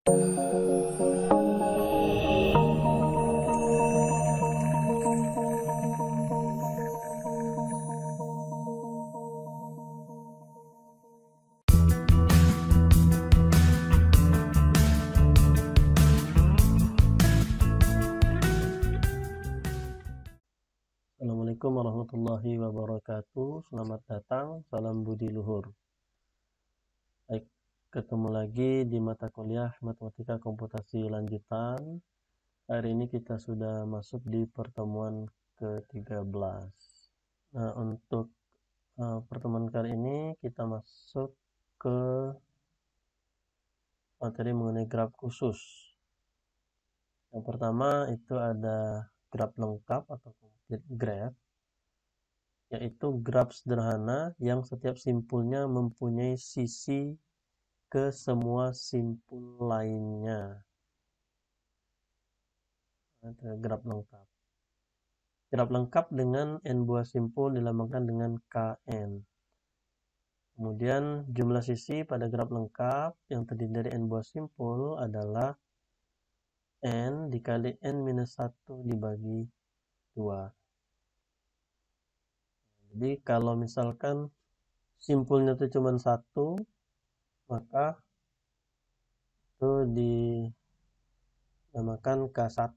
Assalamualaikum warahmatullahi wabarakatuh. Selamat datang, salam budi luhur. Baik, ketemu lagi di mata kuliah Matematika Komputasi Lanjutan. Hari ini kita sudah masuk di pertemuan ke-13. Nah, untuk pertemuan kali ini kita masuk ke materi mengenai graf khusus. Yang pertama itu ada graf lengkap atau complete graph, yaitu graf sederhana yang setiap simpulnya mempunyai sisi ke semua simpul lainnya. Ada graf lengkap. Graf lengkap dengan n buah simpul dilambangkan dengan Kn. Kemudian jumlah sisi pada graf lengkap yang terdiri dari n buah simpul adalah n dikali n minus 1 dibagi 2. Jadi kalau misalkan simpulnya itu cuma 1, maka itu dinamakan K1.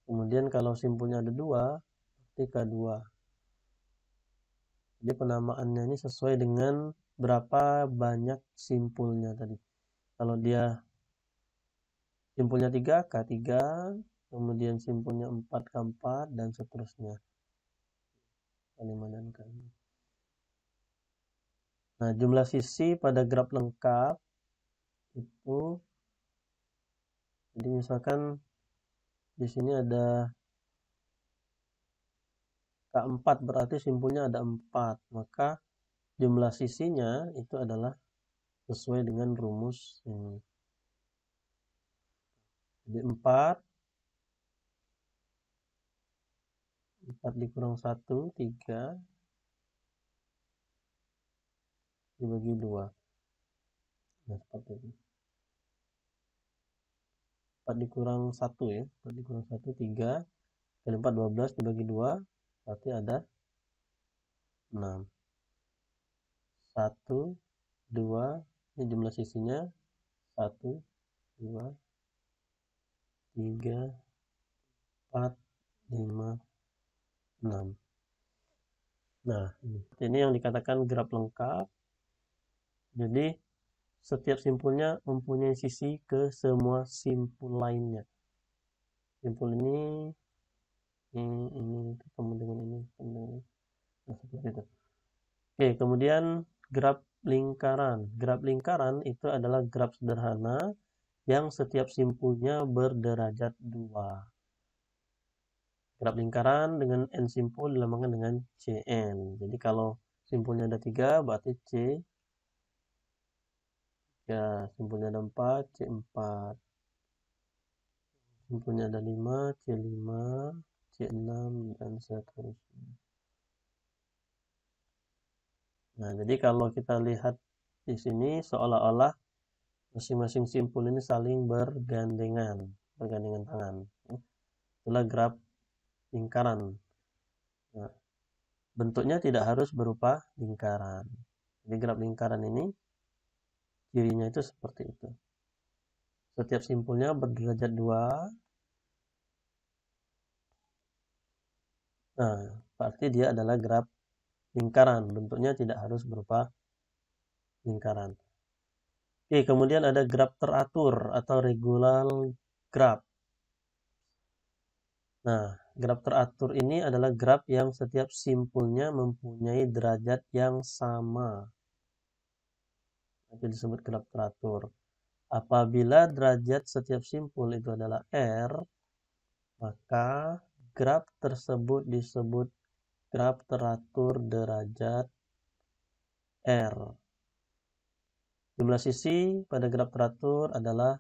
Kemudian kalau simpulnya ada 2, berarti K2. Jadi penamaannya ini sesuai dengan berapa banyak simpulnya tadi. Kalau dia simpulnya 3, K3, kemudian simpulnya 4, K4, dan seterusnya. K5 dan K6. Nah, jumlah sisi pada graf lengkap itu, jadi misalkan di sini ada K4, berarti simpulnya ada 4, maka jumlah sisinya itu adalah sesuai dengan rumus ini. Jadi 4 dikurang 1, 3 dibagi 2. Nah, seperti ini. 4 dikurang 1 ya. 4 dikurang 1, 3. Kali 4, 12 dibagi 2. Berarti ada 6. 1, 2. Ini jumlah sisinya. 1, 2, 3, 4, 5, 6. Nah, ini yang dikatakan graf lengkap. Jadi, setiap simpulnya mempunyai sisi ke semua simpul lainnya. Simpul ini ketemu dengan ini. Nah, seperti itu. Oke, kemudian graf lingkaran. Graf lingkaran itu adalah graf sederhana yang setiap simpulnya berderajat 2. Graf lingkaran dengan n simpul dilambangkan dengan Cn. Jadi kalau simpulnya ada 3, berarti C. Ya, simpulnya ada 4, C4. Simpulnya ada 5, C5, C6, dan seterusnya. Nah, jadi kalau kita lihat di sini seolah-olah masing-masing simpul ini saling bergandengan tangan. Itulah graf lingkaran. Nah, bentuknya tidak harus berupa lingkaran. Jadi graf lingkaran ini cirinya itu seperti itu. Setiap simpulnya berderajat 2. Nah, berarti dia adalah graf lingkaran. Bentuknya tidak harus berupa lingkaran. Oke, kemudian ada graf teratur atau regular graph. Nah, graf teratur ini adalah graf yang setiap simpulnya mempunyai derajat yang sama. Itu disebut graf teratur. Apabila derajat setiap simpul itu adalah R, maka graf tersebut disebut graf teratur derajat R. Jumlah sisi pada graf teratur adalah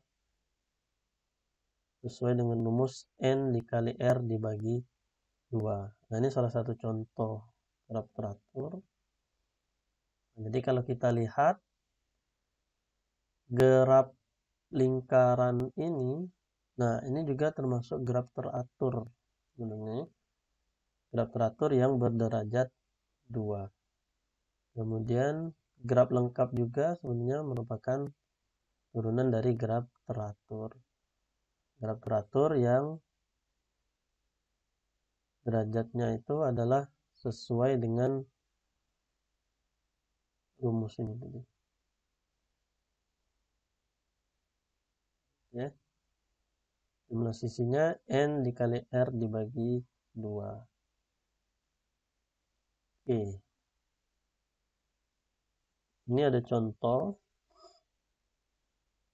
sesuai dengan rumus N dikali R dibagi 2. Nah, ini salah satu contoh graf teratur. Jadi kalau kita lihat graf lingkaran ini, nah ini juga termasuk graf teratur sebenarnya, graf teratur yang berderajat 2. Kemudian graf lengkap juga sebenarnya merupakan turunan dari graf teratur. Graf teratur yang derajatnya itu adalah sesuai dengan rumus ini tadi. Ya. Jumlah sisinya N dikali R dibagi 2. Oke. Ini ada contoh.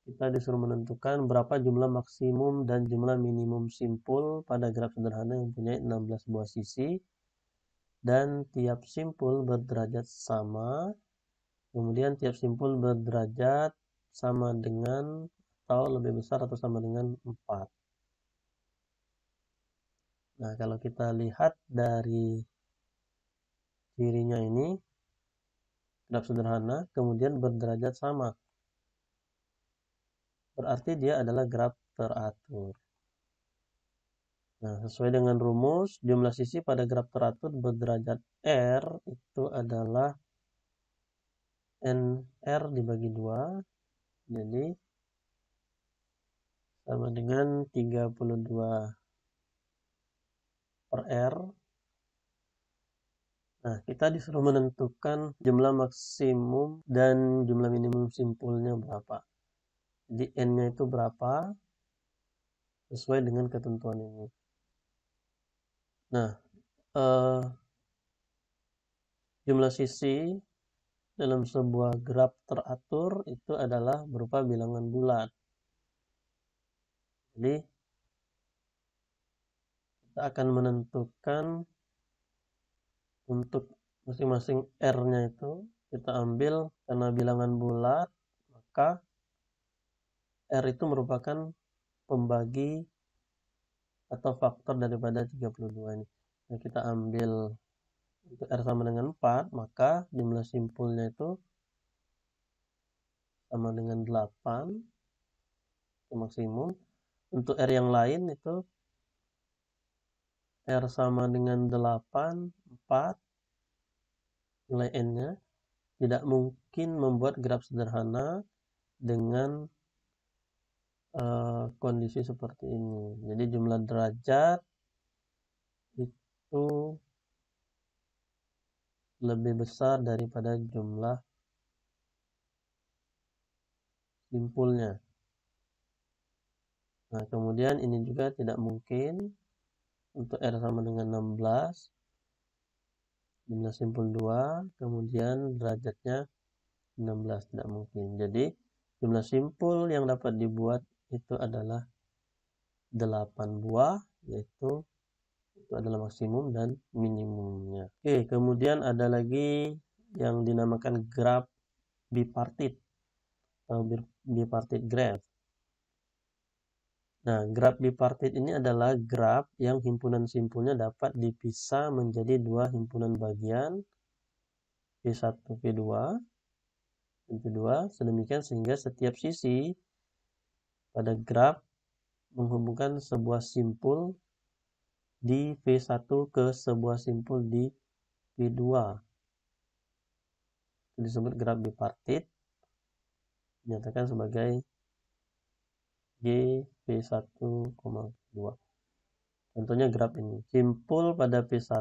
Kita disuruh menentukan berapa jumlah maksimum dan jumlah minimum simpul pada graf sederhana yang punya 16 buah sisi dan tiap simpul berderajat sama. Kemudian tiap simpul berderajat sama dengan atau lebih besar atau sama dengan 4. Nah, kalau kita lihat dari cirinya ini, graf sederhana kemudian berderajat sama. Berarti dia adalah graf teratur. Nah, sesuai dengan rumus, jumlah sisi pada graf teratur berderajat R itu adalah NR dibagi 2. Jadi, sama dengan 32 per R. Nah, kita disuruh menentukan jumlah maksimum dan jumlah minimum simpulnya berapa. Jadi, N-nya itu berapa sesuai dengan ketentuan ini. Nah, jumlah sisi dalam sebuah graf teratur itu adalah berupa bilangan bulat. Jadi, kita akan menentukan untuk masing-masing R-nya itu kita ambil karena bilangan bulat, maka R itu merupakan pembagi atau faktor daripada 32 ini. Nah, kita ambil untuk R sama dengan 4, maka jumlah simpulnya itu sama dengan 8, itu maksimum. Untuk R yang lain itu R sama dengan 8, 4, nilai N-nya. Tidak mungkin membuat graf sederhana dengan kondisi seperti ini. Jadi jumlah derajat itu lebih besar daripada jumlah simpulnya. Nah, kemudian ini juga tidak mungkin untuk R sama dengan 16, jumlah simpul 2, kemudian derajatnya 16, tidak mungkin. Jadi jumlah simpul yang dapat dibuat itu adalah 8 buah, yaitu itu adalah maksimum dan minimumnya. Oke, kemudian ada lagi yang dinamakan graf bipartit atau bipartit graph. Nah, graf bipartit ini adalah graf yang himpunan simpulnya dapat dipisah menjadi dua himpunan bagian P1, P2, dan P2, sedemikian sehingga setiap sisi pada graf menghubungkan sebuah simpul di P1 ke sebuah simpul di P2. Itu disebut graf bipartit, dinyatakan sebagai G P1,2. Contohnya graf ini. Simpul pada P1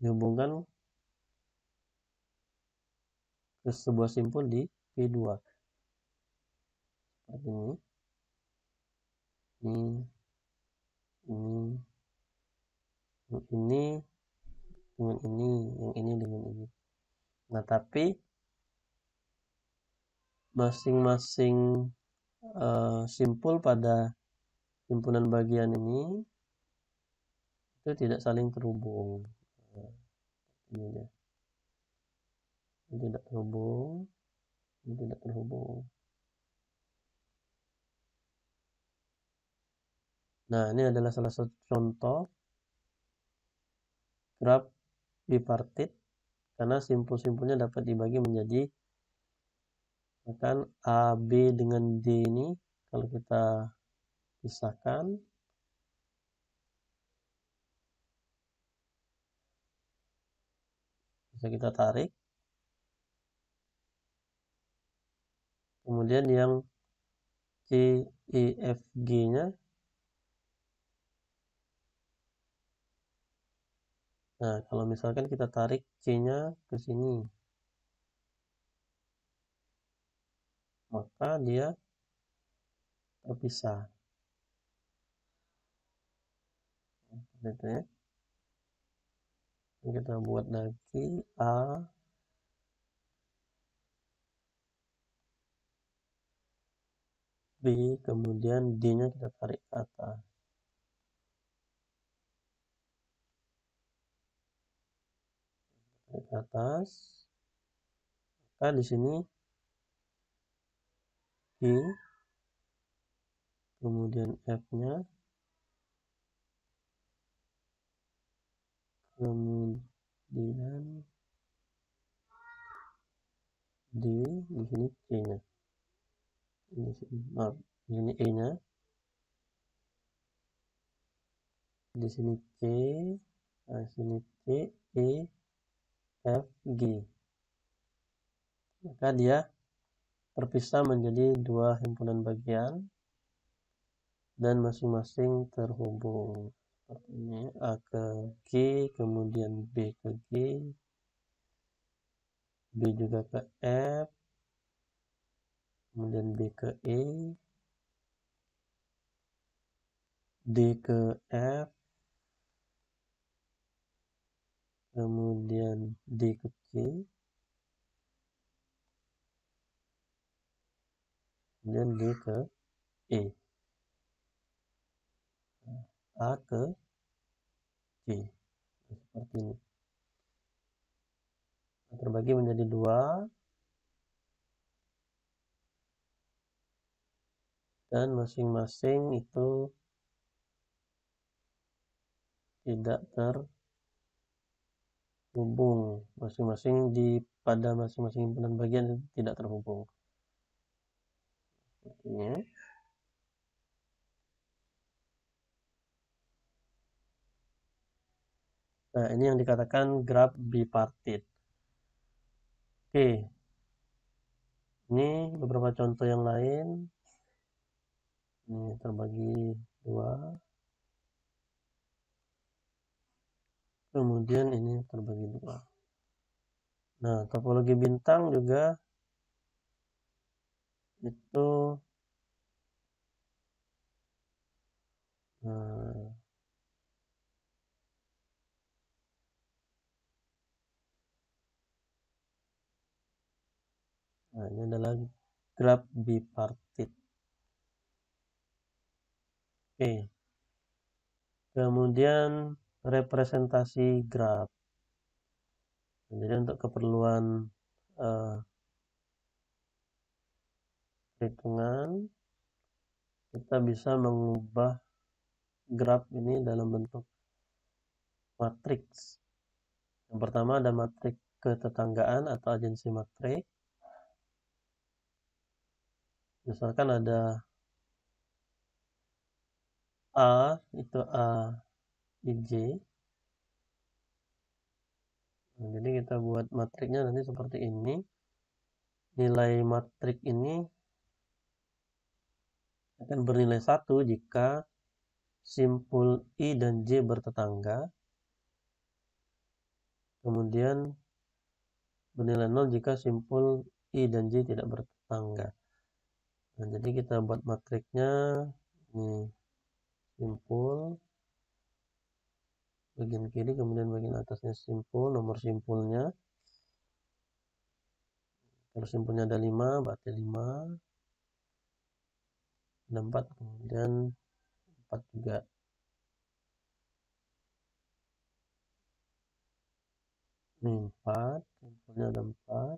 dihubungkan ke sebuah simpul di P2. Seperti ini. Ini dengan ini, yang ini dengan ini. Nah, tapi masing-masing simpul pada himpunan bagian ini itu tidak saling terhubung. Ini dia. Ini tidak terhubung, ini tidak terhubung. Nah, ini adalah salah satu contoh graf bipartit karena simpul-simpulnya dapat dibagi menjadi Bahkan A, B dengan D ini kalau kita pisahkan, bisa kita tarik. Kemudian yang C, E, F, G-nya. Nah, kalau misalkan kita tarik C-nya ke sini, maka dia terpisah. Gitu ya. Kita buat lagi A, B, kemudian D-nya kita tarik ke atas. Tarik ke atas. Maka di sini G, kemudian F-nya, kemudian D, di sini C-nya. Di sini E-nya. Di sini C, nah sini C, E, F, G. Maka dia terpisah menjadi dua himpunan bagian dan masing-masing terhubung. Seperti ini, A ke G, kemudian B ke G, B juga ke F, kemudian B ke E, D ke F, kemudian D ke C, kemudian G ke E, A ke C. Seperti ini. Terbagi menjadi dua dan masing-masing itu tidak terhubung, masing-masing pada masing-masing himpunan bagian tidak terhubung. Ini. Nah, ini yang dikatakan graf bipartit. Oke. Ini beberapa contoh yang lain. Ini terbagi dua. Kemudian ini terbagi dua. Nah, topologi bintang juga itu nah, ini adalah graf bipartit. Oke. Kemudian representasi graf. Jadi untuk keperluan hitungan kita bisa mengubah graf ini dalam bentuk matriks. Yang pertama ada matriks ketetanggaan atau agensi matriks. Misalkan ada A, itu A IJ. Nah, jadi kita buat matriknya nanti seperti ini. Nilai matrik ini akan bernilai 1 jika simpul I dan J bertetangga. Kemudian bernilai 0 jika simpul I dan J tidak bertetangga. Nah, jadi kita buat matriknya ini simpul bagian kiri, kemudian bagian atasnya simpul, nomor simpulnya. Kalau simpulnya ada 5, berarti 5. Ada 4, kemudian 4 juga. Ini 4, simpulnya ada 4.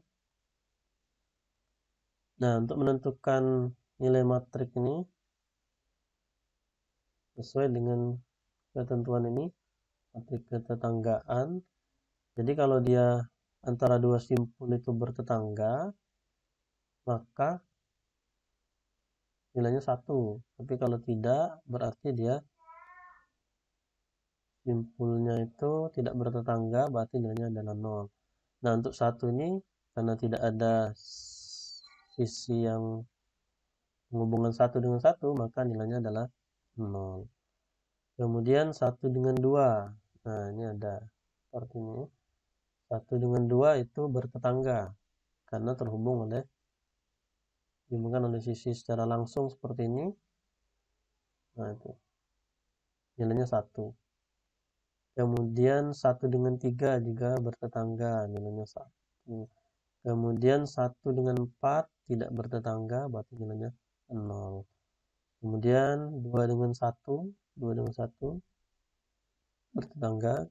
Nah, untuk menentukan nilai matrik ini sesuai dengan ketentuan ini, matrik ketetanggaan. Jadi kalau dia antara dua simpul itu bertetangga, maka nilainya 1. Tapi kalau tidak, berarti dia simpulnya itu tidak bertetangga, berarti nilainya adalah 0. Nah, untuk 1 ini karena tidak ada sisi yang menghubungkan 1 dengan 1, maka nilainya adalah 0. Kemudian 1 dengan 2. Nah, ini ada seperti ini. 1 dengan 2 itu bertetangga karena dihubungkan oleh sisi secara langsung seperti ini. Nah, itu nilainya 1. Kemudian 1 dengan 3 juga bertetangga, nilainya 1. Kemudian 1 dengan 4 tidak bertetangga, berarti nilainya 0. Kemudian 2 dengan 1 bertetangga.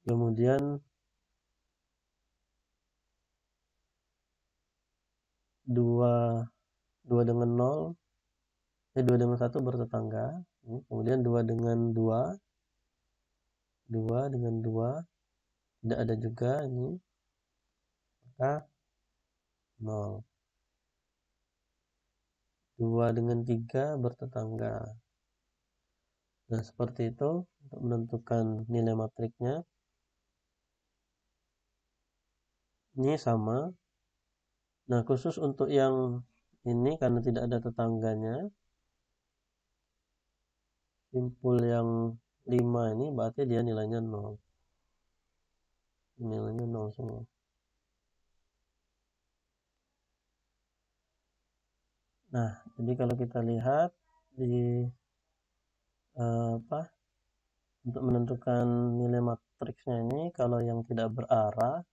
Kemudian 2 dengan 0, 2 dengan 1 bertetangga. Kemudian 2 dengan 2 tidak ada juga ini, maka 0. 2 dengan 3 bertetangga. Nah, seperti itu untuk menentukan nilai matriknya. Ini sama. Nah, khusus untuk yang ini karena tidak ada tetangganya, simpul yang 5 ini berarti dia nilainya 0. Nilainya 0 semua. Nah, jadi kalau kita lihat di untuk menentukan nilai matriksnya ini, kalau yang tidak berarah,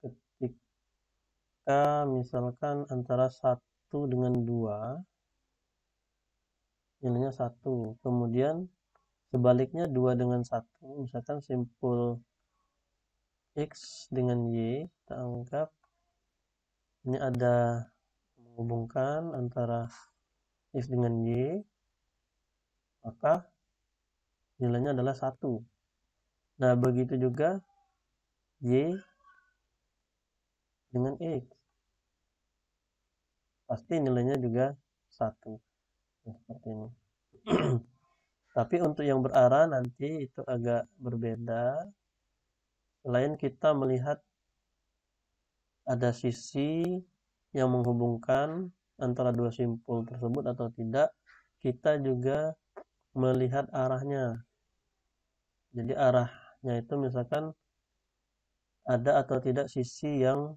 ketika misalkan antara 1 dengan 2, nilainya 1. Kemudian sebaliknya 2 dengan 1, misalkan simpul X dengan Y, kita anggap ini ada menghubungkan antara X dengan Y, maka nilainya adalah 1. Nah, begitu juga Y dengan X, pasti nilainya juga 1. Nah, seperti ini. Tapi untuk yang berarah nanti itu agak berbeda. Selain kita melihat ada sisi yang menghubungkan antara dua simpul tersebut atau tidak, kita juga melihat arahnya. Jadi arahnya itu misalkan ada atau tidak sisi yang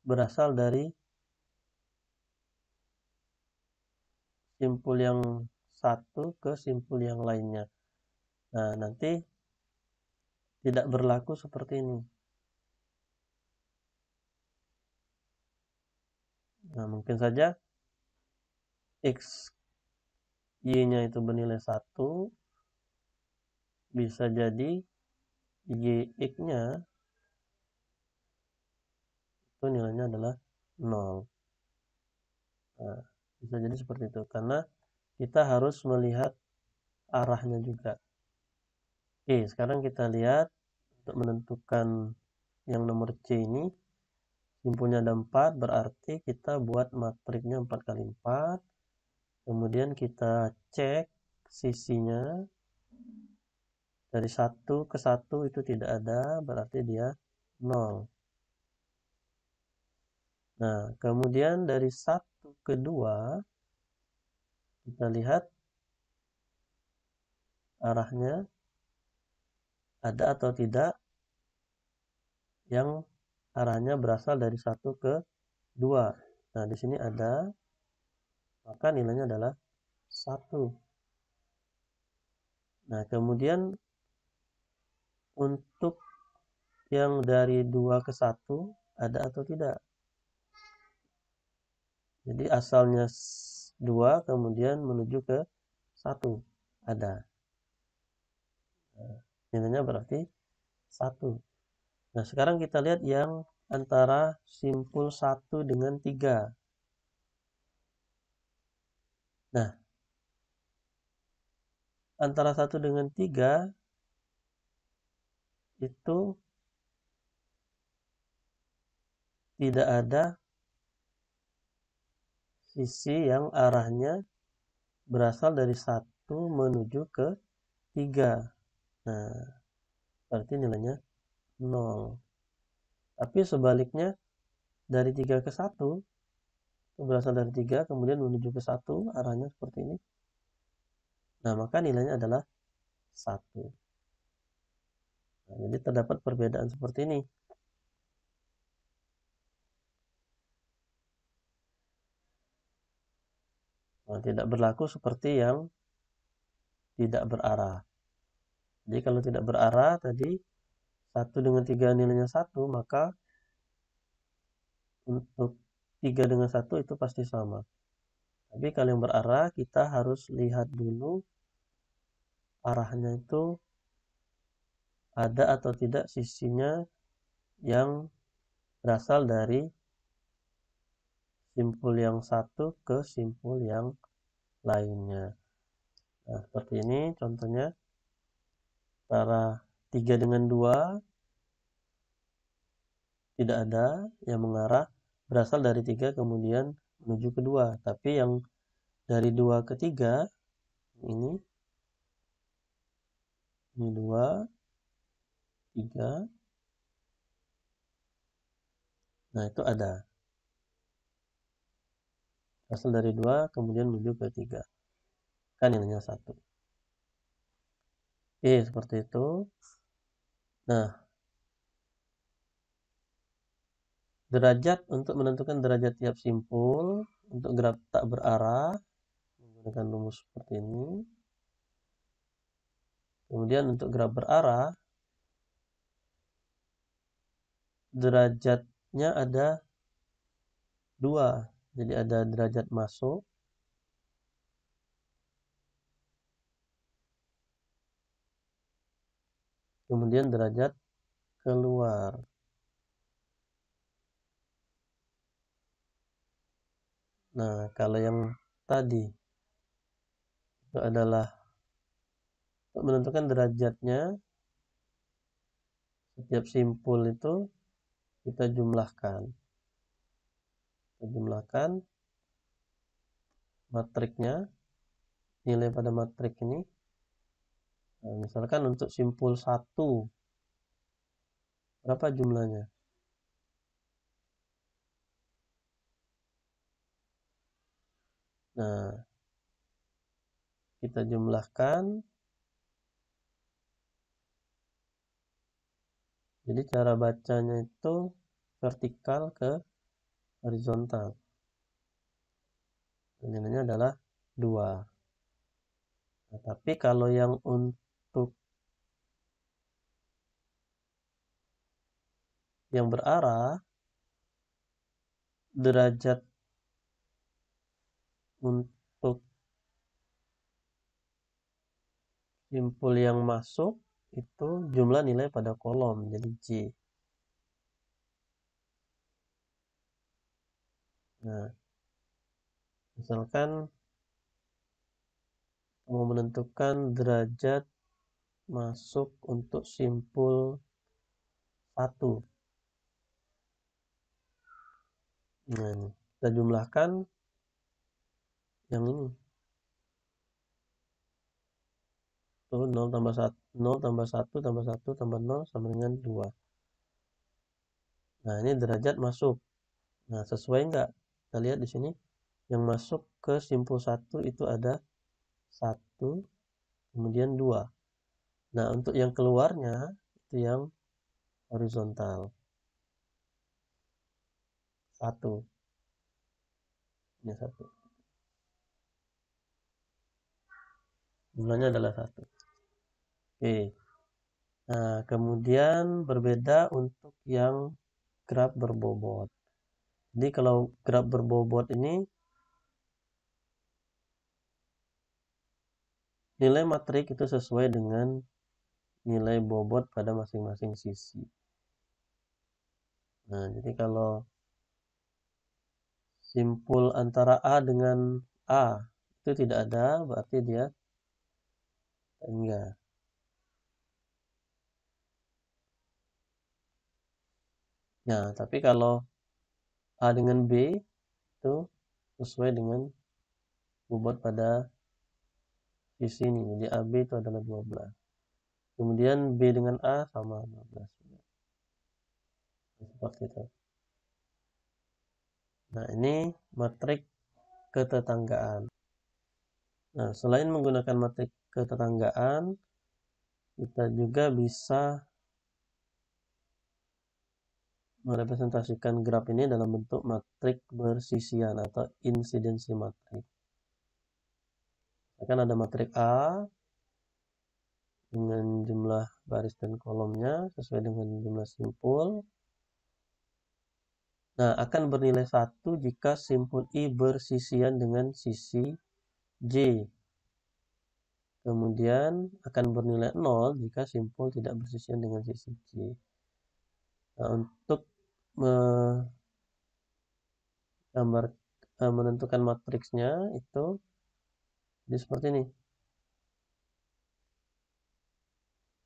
berasal dari simpul yang satu ke simpul yang lainnya. Nah, nanti tidak berlaku seperti ini. Nah, mungkin saja X, Y-nya itu bernilai 1, bisa jadi YX-nya itu nilainya adalah 0. Nah, bisa jadi seperti itu karena kita harus melihat arahnya juga. Oke, sekarang kita lihat untuk menentukan yang nomor C ini, simpulnya ada 4, berarti kita buat matriknya 4 kali 4. Kemudian kita cek sisinya, dari 1 ke 1 itu tidak ada, berarti dia 0. Nah, kemudian dari 1 ke 2 kita lihat arahnya ada atau tidak yang arahnya berasal dari 1 ke 2. Nah, di sini ada, maka nilainya adalah 1. Nah, kemudian untuk yang dari 2 ke 1 ada atau tidak. Jadi asalnya 2 kemudian menuju ke 1 ada. Nah, nilainya berarti 1. Nah, sekarang kita lihat yang antara simpul 1 dengan 3. Nah, antara 1 dengan 3 itu tidak ada sisi yang arahnya berasal dari 1 menuju ke 3. Nah, berarti nilainya 0. Tapi sebaliknya dari 3 ke 1, itu berasal dari 3 kemudian menuju ke 1, arahnya seperti ini. Nah, maka nilainya adalah 1. Nah, jadi terdapat perbedaan seperti ini. Nah, tidak berlaku seperti yang tidak berarah. Jadi kalau tidak berarah tadi 1 dengan 3 nilainya 1, maka untuk 3 dengan 1 itu pasti sama. Tapi kalau yang berarah kita harus lihat dulu arahnya itu ada atau tidak sisinya yang berasal dari simpul yang satu ke simpul yang lainnya. Nah, seperti ini contohnya. Antara 3 dengan 2 tidak ada yang mengarah berasal dari 3 kemudian menuju ke 2. Tapi yang dari 2 ke 3 ini 2, 3. Nah, itu ada. Berasal dari 2 kemudian menuju ke 3. Kan nilainya 1. Oke, seperti itu. Nah, derajat untuk menentukan derajat tiap simpul untuk graf tak berarah menggunakan rumus seperti ini. Kemudian untuk graf berarah derajatnya ada 2. Jadi ada derajat masuk kemudian derajat keluar. Nah, kalau yang tadi itu adalah untuk menentukan derajatnya setiap simpul itu kita jumlahkan. Kita jumlahkan matriknya, nilai pada matrik ini. Nah, misalkan untuk simpul 1 berapa jumlahnya? Nah, kita jumlahkan. Jadi cara bacanya itu vertikal ke horizontal. Nilainya adalah 2. Nah, tapi kalau yang untuk yang berarah, derajat untuk simpul yang masuk itu jumlah nilai pada kolom, jadi J. Nah, misalkan mau menentukan derajat masuk untuk simpul 1. Nah, ini kita jumlahkan yang ini. Tuh 0 tambah 1, 0 tambah 1 tambah 1 tambah 0 sama dengan 2. Nah, ini derajat masuk. Nah, sesuai enggak? Kita lihat di sini. Yang masuk ke simpul 1 itu ada 1, kemudian 2. Nah, untuk yang keluarnya itu yang horizontal. 1. Ini 1. Jumlahnya adalah 1. Oke. Nah, kemudian berbeda untuk yang graf berbobot. Jadi kalau graf berbobot ini nilai matrik itu sesuai dengan nilai bobot pada masing-masing sisi. Nah, jadi kalau simpul antara A dengan A itu tidak ada, berarti dia enggak. Nah, tapi kalau A dengan B itu sesuai dengan bobot pada sisi ini. Jadi AB itu adalah 12. Kemudian B dengan A sama 12. Seperti itu. Nah, ini matrik ketetanggaan. Nah, selain menggunakan matrik ketetanggaan, kita juga bisa merepresentasikan graf ini dalam bentuk matrik bersisian atau insidensi matrik. Akan ada matrik A dengan jumlah baris dan kolomnya sesuai dengan jumlah simpul. Nah, akan bernilai 1 jika simpul I bersisian dengan sisi J. Kemudian akan bernilai 0 jika simpul tidak bersisian dengan sisi J. Nah, untuk menentukan matriksnya itu jadi seperti ini.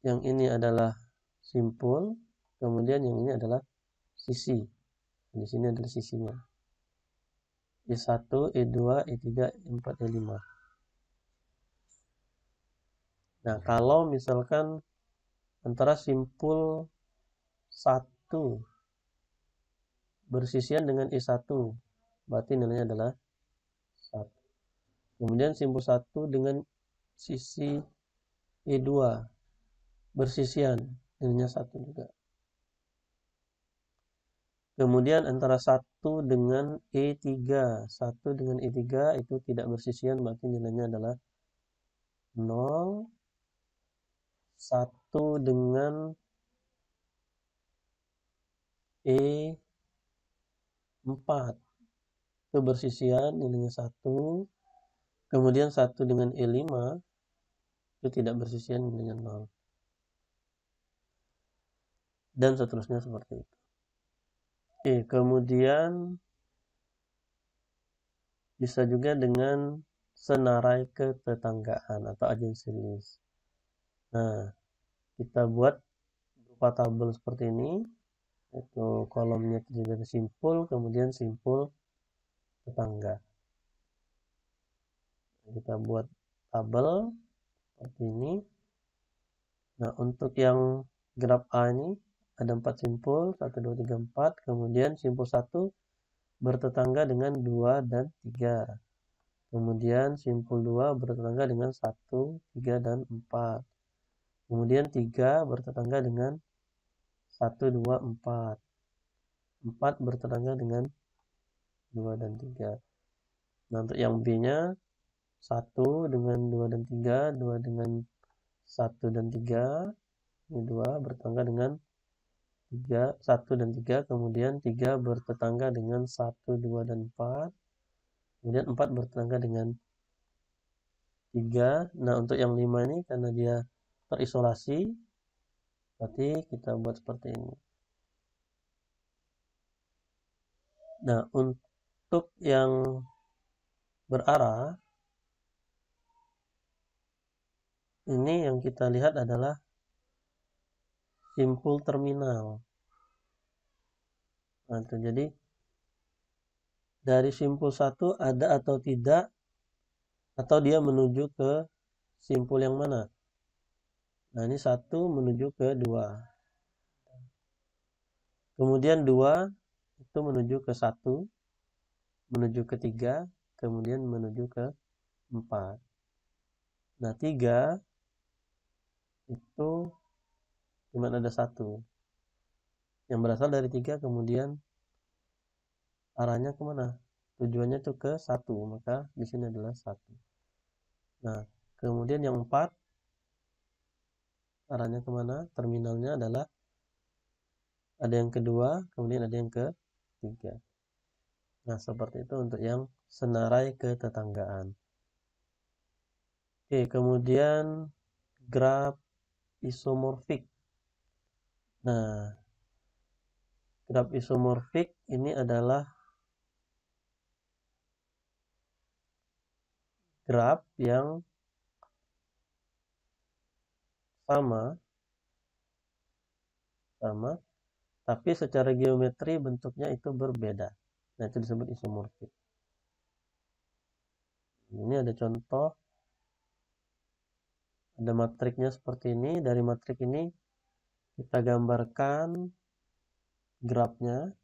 Yang ini adalah simpul, kemudian yang ini adalah sisi. Di sini adalah sisinya. I1, I2, I3, I4, I5. Nah, kalau misalkan antara simpul 1 bersisian dengan I1, berarti nilainya adalah 1. Kemudian simpul 1 dengan sisi I2 bersisian, nilainya 1 juga. Kemudian antara 1 dengan E3, 1 dengan E3 itu tidak bersisian, berarti nilainya adalah 0. 1 dengan E4 itu bersisian, nilainya 1. Kemudian 1 dengan E5 itu tidak bersisian, nilainya 0. Dan seterusnya seperti itu. Oke, kemudian bisa juga dengan senarai ketetanggaan atau adjacency list. Nah, kita buat berupa tabel seperti ini. Itu kolomnya terdiri dari simpul, kemudian simpul tetangga. Kita buat tabel seperti ini. Nah, untuk yang graf A ini ada 4 simpul, 1, 2, 3, 4. Kemudian simpul 1 bertetangga dengan 2 dan 3. Kemudian simpul 2 bertetangga dengan 1, 3, dan 4. Kemudian 3 bertetangga dengan 1, 2, 4. 4 bertetangga dengan 2 dan 3. Nah, untuk yang B-nya 1 dengan 2 dan 3, 2 dengan 1 dan 3, ini 2 bertetangga dengan 3, 1 dan 3, kemudian 3 bertetangga dengan 1, 2 dan 4, kemudian 4 bertetangga dengan 3. Nah, untuk yang 5 ini karena dia terisolasi, berarti kita buat seperti ini. Nah, untuk yang berarah, ini yang kita lihat adalah simpul terminal. Nah, itu jadi dari simpul 1 ada atau tidak, atau dia menuju ke simpul yang mana. Nah, ini 1 menuju ke 2. Kemudian 2 itu menuju ke 1, menuju ke 3, kemudian menuju ke 4. Nah, 3 itu cuma ada 1 yang berasal dari 3, kemudian arahnya kemana? Tujuannya itu ke 1, maka di sini adalah 1. Nah, kemudian yang 4 arahnya kemana? Terminalnya adalah ada yang kedua, kemudian ada yang ketiga. Nah, seperti itu untuk yang senarai ketetanggaan. Oke, kemudian graf isomorfik. Nah, graf isomorfik ini adalah graf yang sama, tapi secara geometri bentuknya itu berbeda. Nah, itu disebut isomorfik. Ini ada contoh, ada matriknya seperti ini. Dari matrik ini kita gambarkan grafnya.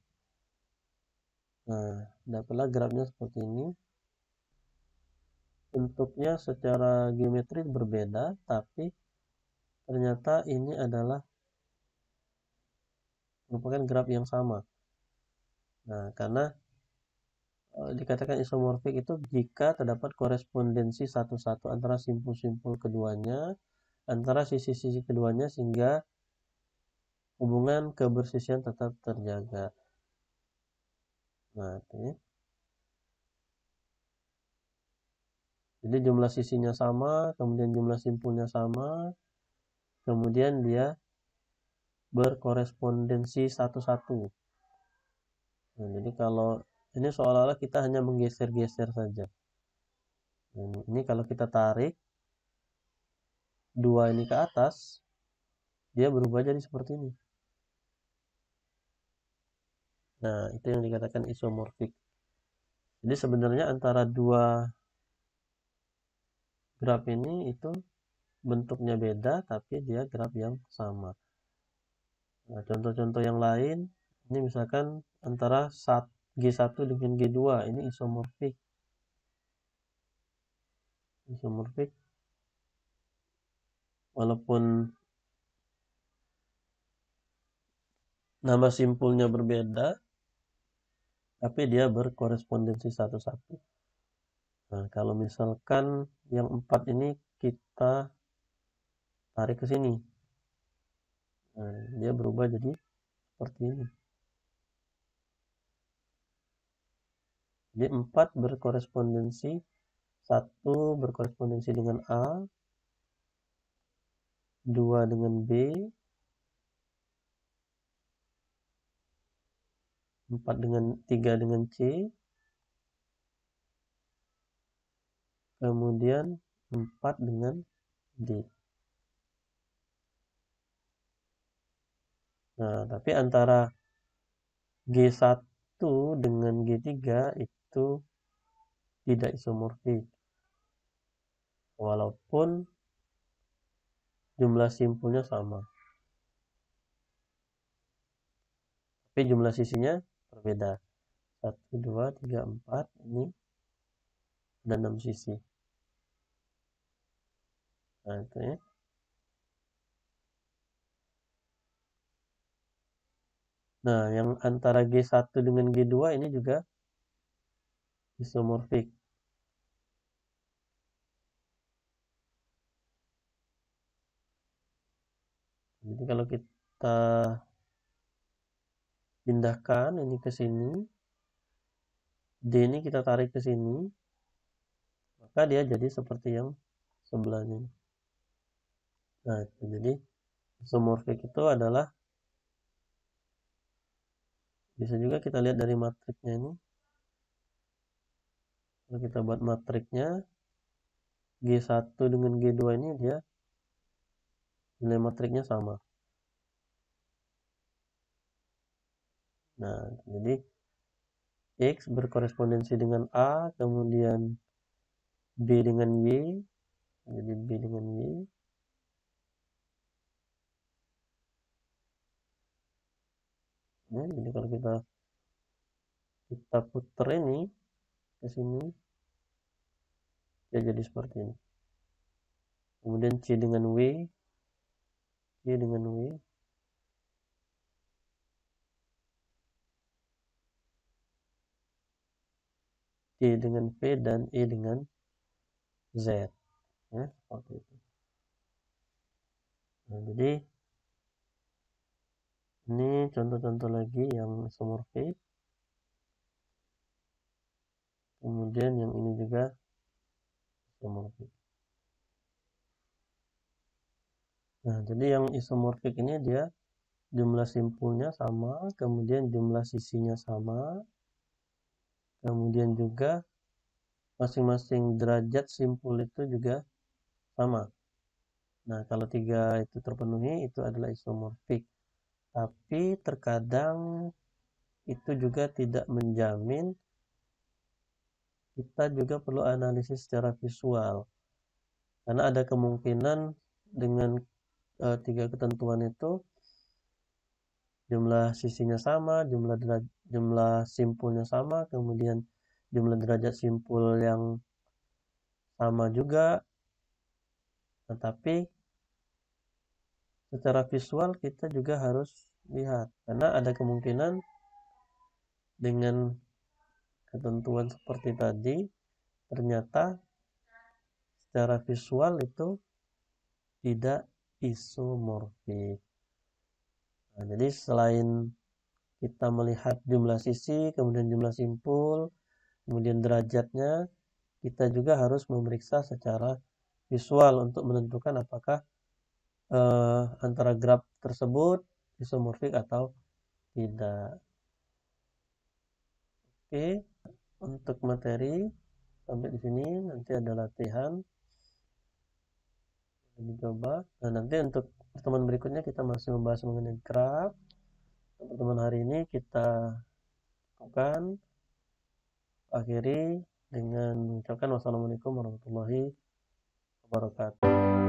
Nah, dapatlah grafnya seperti ini. Bentuknya secara geometris berbeda, tapi ternyata ini adalah merupakan graf yang sama. Nah, karena dikatakan isomorfik itu jika terdapat korespondensi satu-satu antara simpul-simpul keduanya, antara sisi-sisi keduanya, sehingga hubungan kebersisian tetap terjaga. Nah, ini. Jadi jumlah sisinya sama, kemudian jumlah simpulnya sama, kemudian dia berkorespondensi satu-satu. Nah, jadi kalau ini seolah-olah kita hanya menggeser-geser saja. Nah, ini kalau kita tarik dua ini ke atas, dia berubah jadi seperti ini. Nah, itu yang dikatakan isomorfik. Jadi sebenarnya antara dua graf ini itu bentuknya beda, tapi dia graf yang sama. Nah, contoh-contoh yang lain, ini misalkan antara G1 dengan G2, ini isomorfik. Isomorfik, walaupun nama simpulnya berbeda, tapi dia berkorespondensi satu-satu. Nah, kalau misalkan yang 4 ini kita tarik ke sini, nah, dia berubah jadi seperti ini. Jadi 4 berkorespondensi, 1 berkorespondensi dengan A, 2 dengan B, 3 dengan C, kemudian 4 dengan D. Nah, tapi antara G1 dengan G3 itu tidak isomorfik. Walaupun jumlah simpulnya sama. Tapi jumlah sisinya berbeda. 1, 2, 3, 4. Ini ada 6 sisi. Nah, itu ya. Nah, yang antara G1 dengan G2 ini juga isomorfik. Jadi kalau kita pindahkan ini ke sini, D ini kita tarik ke sini, maka dia jadi seperti yang sebelahnya. Nah, itu jadi isomorfik itu adalah, bisa juga kita lihat dari matriknya ini. Kalau kita buat matriknya, G1 dengan G2 ini dia nilai matriknya sama. Nah, jadi X berkorespondensi dengan A, kemudian B dengan Y, jadi B dengan Y. Nah, jadi kalau kita putar ini ke sini, dia jadi seperti ini. Kemudian C dengan W, C dengan W, D dengan P, dan E dengan Z. Ya, seperti itu. Nah, jadi ini contoh-contoh lagi yang isomorfik. Kemudian yang ini juga isomorfik. Nah, jadi yang isomorfik ini dia jumlah simpulnya sama, kemudian jumlah sisinya sama, kemudian juga masing-masing derajat simpul itu juga sama. Nah, kalau 3 itu terpenuhi, itu adalah isomorfik. Tapi terkadang itu juga tidak menjamin kita juga perlu analisis secara visual. Karena ada kemungkinan dengan 3 ketentuan itu jumlah sisinya sama, jumlah simpulnya sama, kemudian jumlah derajat simpul yang sama juga, tetapi secara visual kita juga harus lihat karena ada kemungkinan dengan ketentuan seperti tadi ternyata secara visual itu tidak isomorfik. Nah, jadi selain kita melihat jumlah sisi, kemudian jumlah simpul, kemudian derajatnya, kita juga harus memeriksa secara visual untuk menentukan apakah antara graf tersebut isomorfik atau tidak. Oke, untuk materi sampai di sini, nanti ada latihan dicoba. Nah, nanti untuk pertemuan berikutnya kita masih membahas mengenai graf. Pertemuan hari ini kita akan akhiri dengan mengucapkan wassalamualaikum warahmatullahi wabarakatuh.